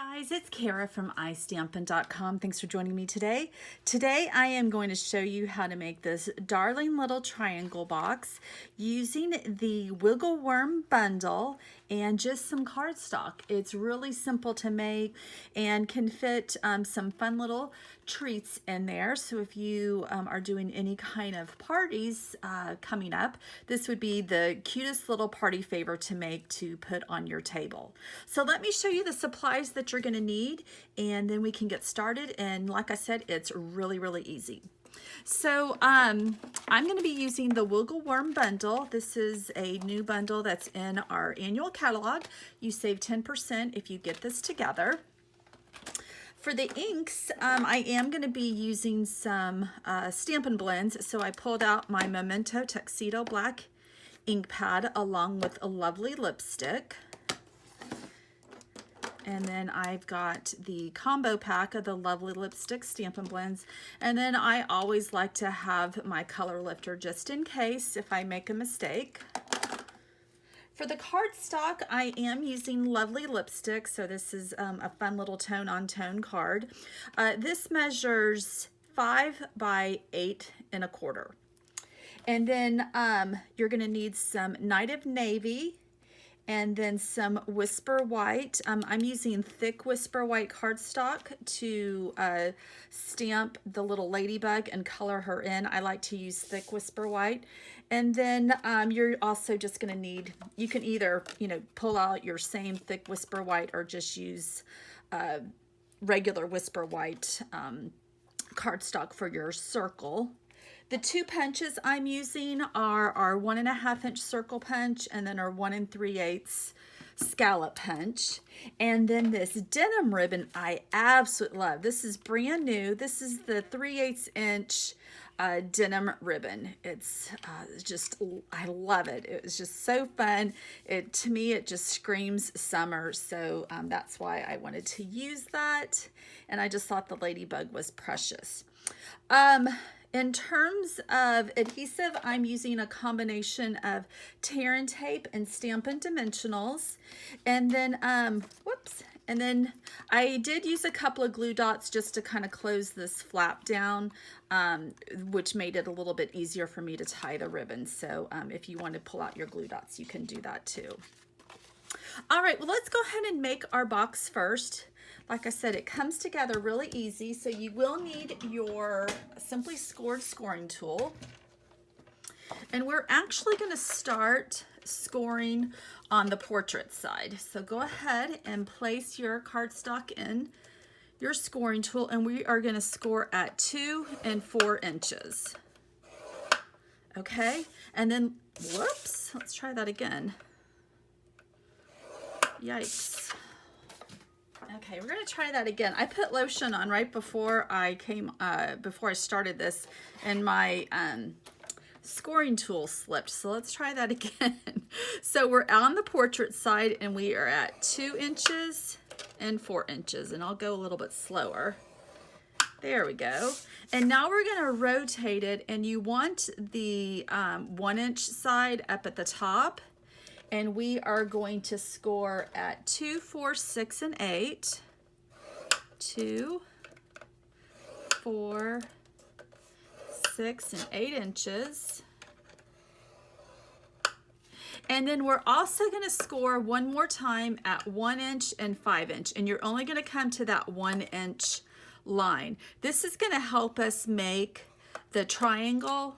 Guys, it's Kara from iStampin.com. Thanks for joining me today. Today I am going to show you how to make this darling little triangle box using the Wiggle Worm bundle and just some cardstock. It's really simple to make and can fit some fun little treats in there. So if you are doing any kind of parties coming up, this would be the cutest little party favor to make to put on your table. So let me show you the supplies that you're going to need, and then we can get started. And like I said, it's really easy. So I'm going to be using the Wiggle Worm bundle. This is a new bundle that's in our annual catalog. You save 10% if you get this together. For the inks, I am going to be using some Stampin' Blends. So I pulled out my Memento Tuxedo black ink pad along with a lovely lipstick. And then I've got the combo pack of the lovely lipstick Stampin' Blends. And then I always like to have my color lifter just in case if I make a mistake. For the cardstock, I am using lovely lipstick. So this is a fun little tone-on-tone card. This measures 5 by 8 1/4. And then you're going to need some Night of Navy, and then some Whisper White. I'm using thick Whisper White cardstock to stamp the little ladybug and color her in. I like to use thick Whisper White. And then you're also just going to need, you can either, pull out your same thick Whisper White or just use regular Whisper White cardstock for your circle. The two punches I'm using are our 1.5 inch circle punch and then our 1 3/8 scallop punch. And then this denim ribbon I absolutely love. This is brand new. This is the 3/8 inch denim ribbon. It's just, I love it. It was just so fun. To me, it just screams summer. So that's why I wanted to use that. And I just thought the ladybug was precious. In terms of adhesive, I'm using a combination of tear and tape and Stampin' Dimensionals. And then, and then I did use a couple of glue dots just to kind of close this flap down, which made it a little bit easier for me to tie the ribbon. So if you want to pull out your glue dots, you can do that too. All right, well, let's go ahead and make our box first. Like I said, it comes together really easy. So you will need your Simply Scored scoring tool. And we're actually going to start scoring on the portrait side. So go ahead and place your cardstock in your scoring tool, and we are going to score at 2 and 4 inches. Okay, and then, whoops, let's try that again. Yikes. Okay, we're gonna try that again. I put lotion on right before I started this, and my scoring tool slipped. So let's try that again. So we're on the portrait side, and we are at 2 inches and 4 inches, and I'll go a little bit slower. There we go. And now we're gonna rotate it, and you want the 1 inch side up at the top. And we are going to score at 2, 4, 6, and 8. 2, 4, 6, and 8 inches. And then we're also going to score one more time at 1 inch and 5 inch. And you're only going to come to that 1 inch line. This is going to help us make the triangle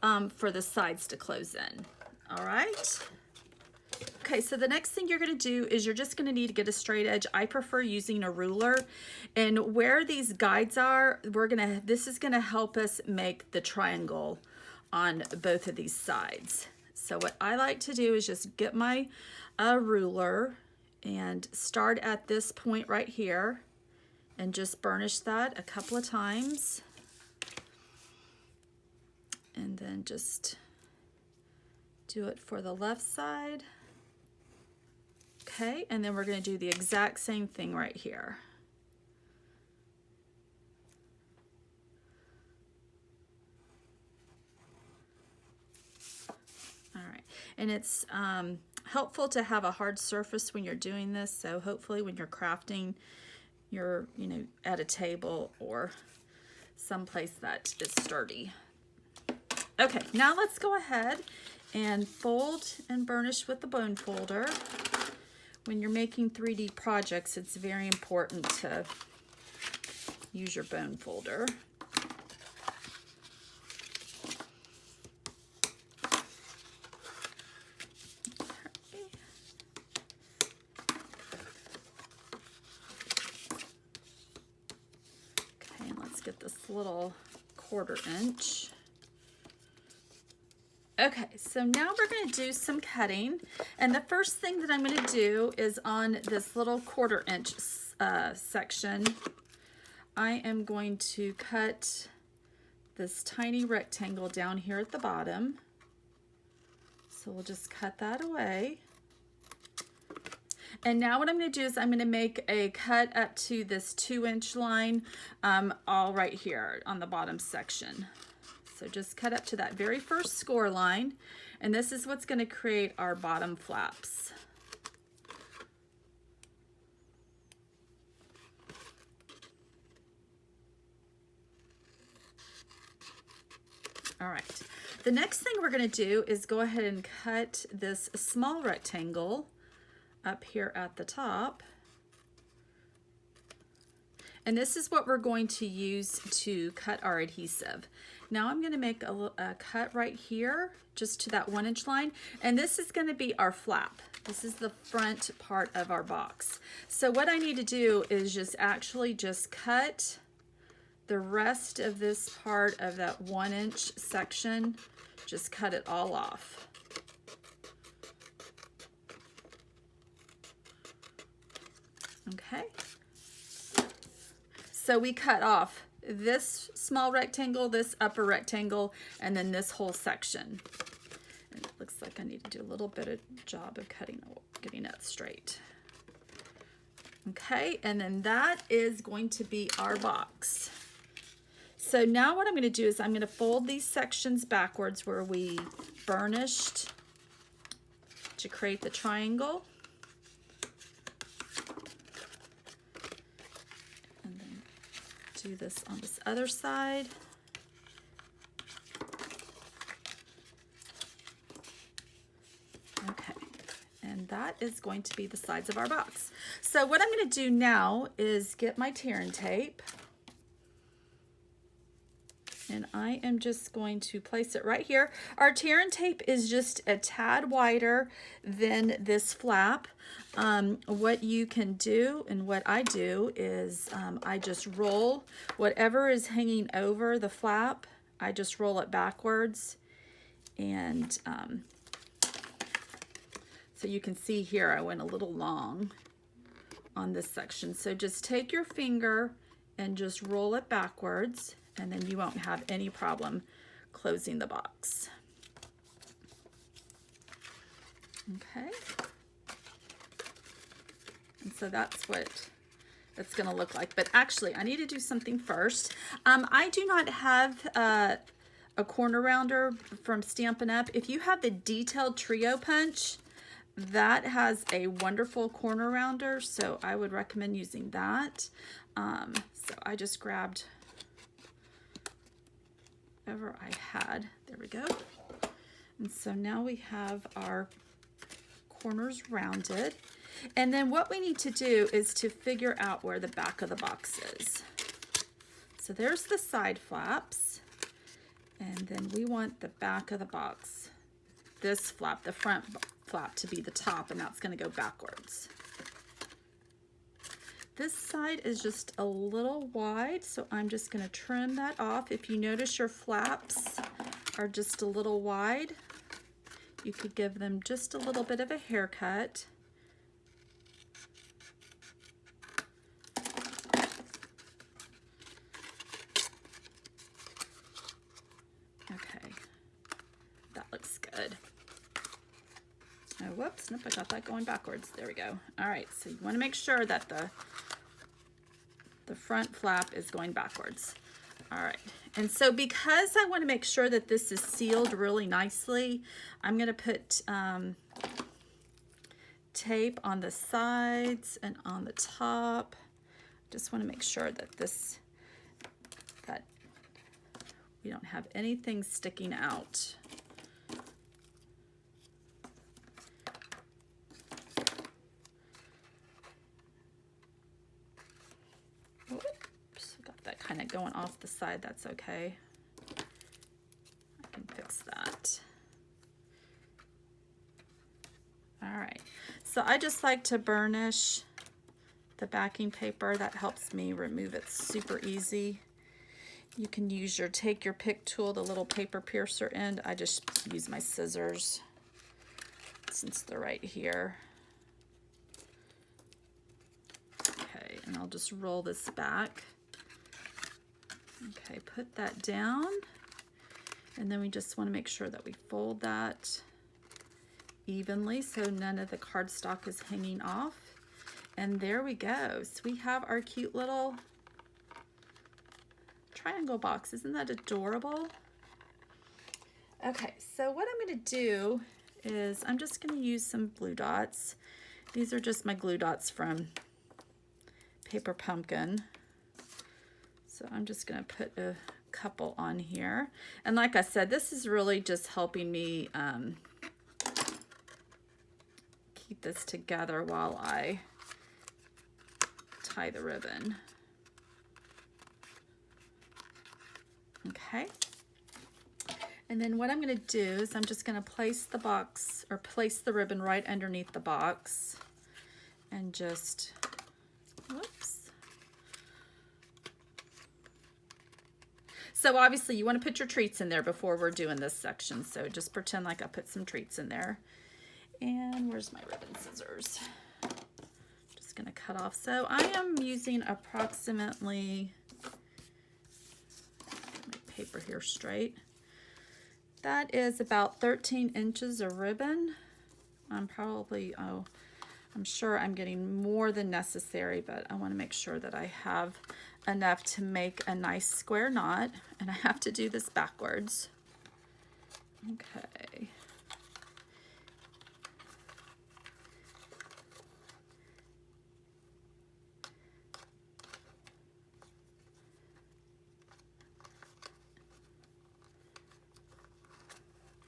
for the sides to close in. All right. Okay, so the next thing you're going to do is you're just going to need to get a straight edge. I prefer using a ruler, and where these guides are, this is going to help us make the triangle on both of these sides. So what I like to do is just get my ruler and start at this point right here and just burnish that a couple of times, and then just do it for the left side. Okay, and then we're going to do the exact same thing right here. All right, and it's helpful to have a hard surface when you're doing this. So hopefully when you're crafting, you're, you know, at a table or someplace that is sturdy. Okay, now let's go ahead and fold and burnish with the bone folder. When you're making 3D projects, it's very important to use your bone folder. Okay, and let's get this little 1/4 inch. Okay, so now we're going to do some cutting, and the first thing that I'm going to do is on this little 1/4 inch section, I am going to cut this tiny rectangle down here at the bottom. So we'll just cut that away. And now what I'm going to do is I'm going to make a cut up to this 2-inch line, all right here on the bottom section. So just cut up to that very first score line, and this is what's going to create our bottom flaps. All right, the next thing we're going to do is go ahead and cut this small rectangle up here at the top. And this is what we're going to use to cut our adhesive. Now I'm going to make a cut right here, just to that 1-inch line, and this is going to be our flap. This is the front part of our box. So what I need to do is just cut the rest of this part of that 1-inch section, just cut it all off. Okay. So we cut off this small rectangle, this upper rectangle, and then this whole section. And it looks like I need to do a little bit of job of getting that straight. Okay, and then that is going to be our box. So now what I'm going to do is I'm going to fold these sections backwards where we burnished to create the triangle. Do this on this other side. Okay, and that is going to be the sides of our box. So what I'm going to do now is get my tear and tape, and I am just going to place it right here. Our tear and tape is just a tad wider than this flap. What you can do, and what I do, is I just roll whatever is hanging over the flap, I just roll it backwards. And so you can see here I went a little long on this section. So just take your finger and just roll it backwards, and then you won't have any problem closing the box. Okay. And so that's what it's going to look like. But actually, I need to do something first. I do not have a corner rounder from Stampin' Up. If you have the Detailed Trio Punch, that has a wonderful corner rounder, so I would recommend using that. So I just grabbed whatever I had. There we go. And so now we have our corners rounded. And then what we need to do is to figure out where the back of the box is. So there's the side flaps, and then we want the back of the box, this flap, the front flap, to be the top, and that's going to go backwards. This side is just a little wide, so I'm just going to trim that off. If you notice your flaps are just a little wide, you could give them just a little bit of a haircut. Okay, that looks good. Oh, whoops, nope, I got that going backwards. There we go. All right, so you want to make sure that the front flap is going backwards. All right, and so because I want to make sure that this is sealed really nicely, I'm going to put tape on the sides and on the top. Just want to make sure that that we don't have anything sticking out. Oops, got that kind of going off the side. That's okay. I can fix that. All right, so I just like to burnish the backing paper. That helps me remove it super easy. You can use take your pick tool, the little paper piercer end. I just use my scissors since they're right here. Okay, and I'll just roll this back. Okay, put that down. And then we just want to make sure that we fold that evenly so none of the cardstock is hanging off. And there we go. So we have our cute little triangle box. Isn't that adorable? Okay, so what I'm going to do is I'm just going to use some glue dots. These are just my glue dots from Paper Pumpkin. So I'm just going to put a couple on here. And like I said, this is really just helping me keep this together while I tie the ribbon. Okay. And then what I'm going to do is I'm just going to place the box or place the ribbon right underneath the box and just, whoops. So obviously you want to put your treats in there before we're doing this section. So just pretend like I put some treats in there. And where's my ribbon scissors? Just going to cut off. So I am using approximately, my paper here straight. That is about 13 inches of ribbon. I'm probably, I'm sure I'm getting more than necessary, but I want to make sure that I have enough to make a nice square knot, and I have to do this backwards. Okay.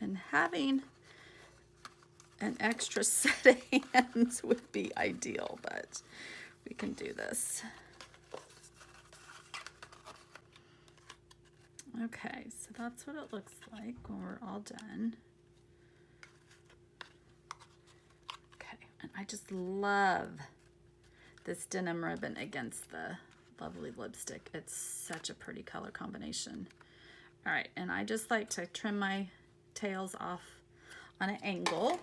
And having an extra set of hands would be ideal, but we can do this. Okay, so that's what it looks like when we're all done. Okay, and I just love this denim ribbon against the lovely lipstick. It's such a pretty color combination. All right, and I just like to trim my tails off on an angle.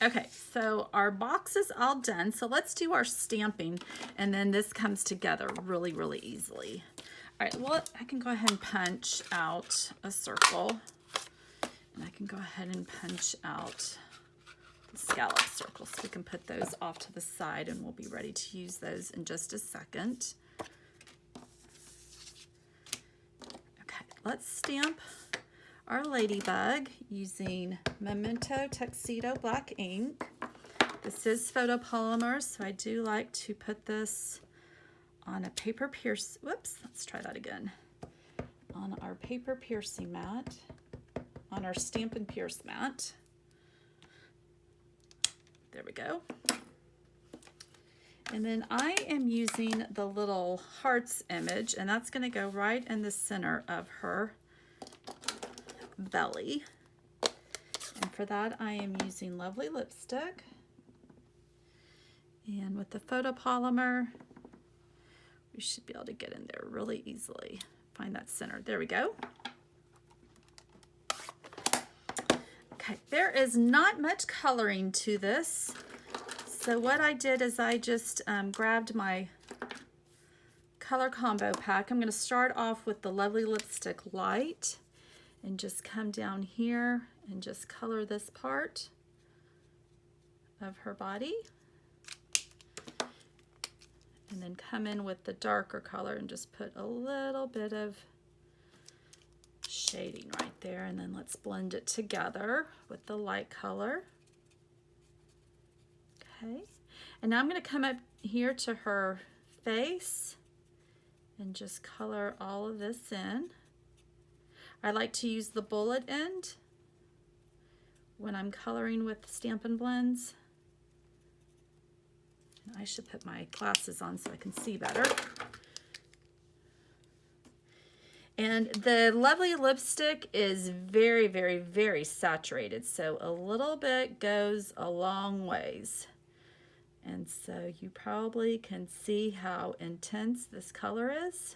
Okay, so our box is all done. So let's do our stamping, and then this comes together really, really easily. All right, well, I can go ahead and punch out a circle, and I can go ahead and punch out the scallop circles. So we can put those off to the side, and we'll be ready to use those in just a second. Okay, let's stamp our ladybug using Memento Tuxedo black ink. This is photopolymer, so I do like to put this on a paper pierce, whoops, let's try that again. On our paper piercing mat, on our Stampin' Pierce mat. There we go. And then I am using the little hearts image, and that's gonna go right in the center of her belly. And for that, I am using lovely lipstick. And with the photopolymer, we should be able to get in there really easily. Find that center. There we go. Okay, there is not much coloring to this. So what I did is I just grabbed my color combo pack. I'm going to start off with the lovely lipstick light and just come down here and just color this part of her body. And then come in with the darker color and just put a little bit of shading right there. And then let's blend it together with the light color. Okay, and now I'm going to come up here to her face and just color all of this in. I like to use the bullet end when I'm coloring with Stampin' Blends. I should put my glasses on so I can see better. And the lovely lipstick is very, very, very saturated, so a little bit goes a long ways. And so you probably can see how intense this color is.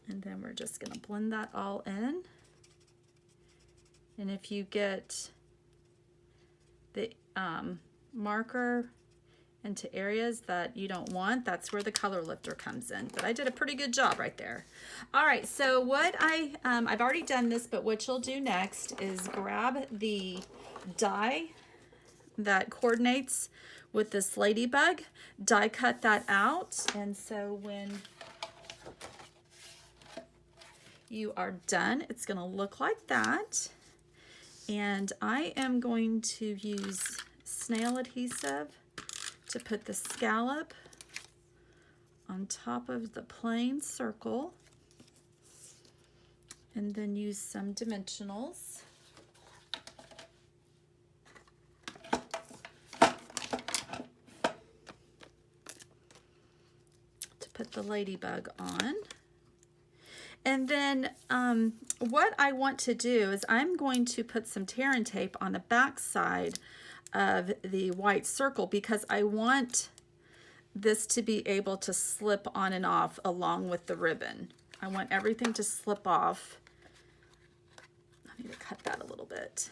And then we're just going to blend that all in. And if you get the marker into areas that you don't want, that's where the color lifter comes in. But I did a pretty good job right there. All right, so what I've already done this, but what you'll do next is grab the die that coordinates with this ladybug, die cut that out, and so when you are done, it's going to look like that. And I am going to use snail adhesive to put the scallop on top of the plain circle, and then use some dimensionals to put the ladybug on. And then what I want to do is I'm going to put some tear and tape on the back side of the white circle because I want this to be able to slip on and off along with the ribbon. I want everything to slip off. I need to cut that a little bit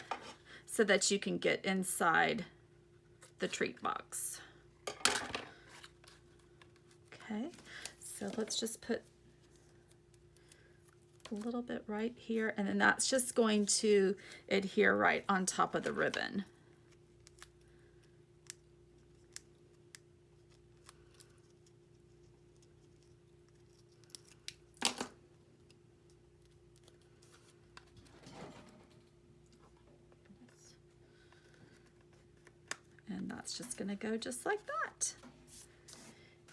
so that you can get inside the treat box. Okay, so let's just put a little bit right here, and then that's just going to adhere right on top of the ribbon. And that's just going to go just like that.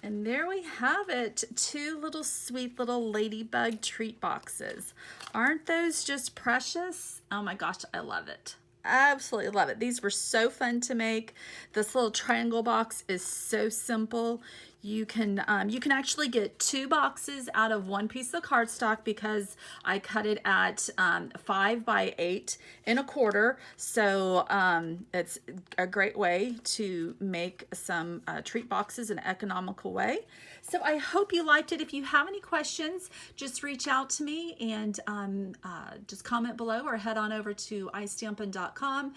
And there we have it, 2 little sweet little ladybug treat boxes. Aren't those just precious? Oh my gosh, I love it. Absolutely love it. These were so fun to make. This little triangle box is so simple. You can actually get 2 boxes out of 1 piece of cardstock because I cut it at 5 by 8 1/4. So it's a great way to make some treat boxes in an economical way. So I hope you liked it. If you have any questions, just reach out to me and just comment below or head on over to istampin.com.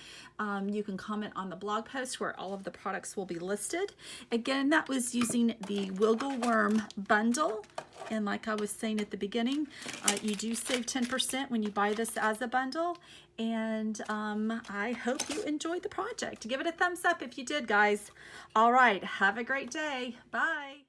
You can comment on the blog post where all of the products will be listed. Again, that was using the Wiggle Worm bundle, and like I was saying at the beginning, you do save 10% when you buy this as a bundle, and I hope you enjoyed the project. Give it a thumbs up if you did, guys. All right, have a great day. Bye.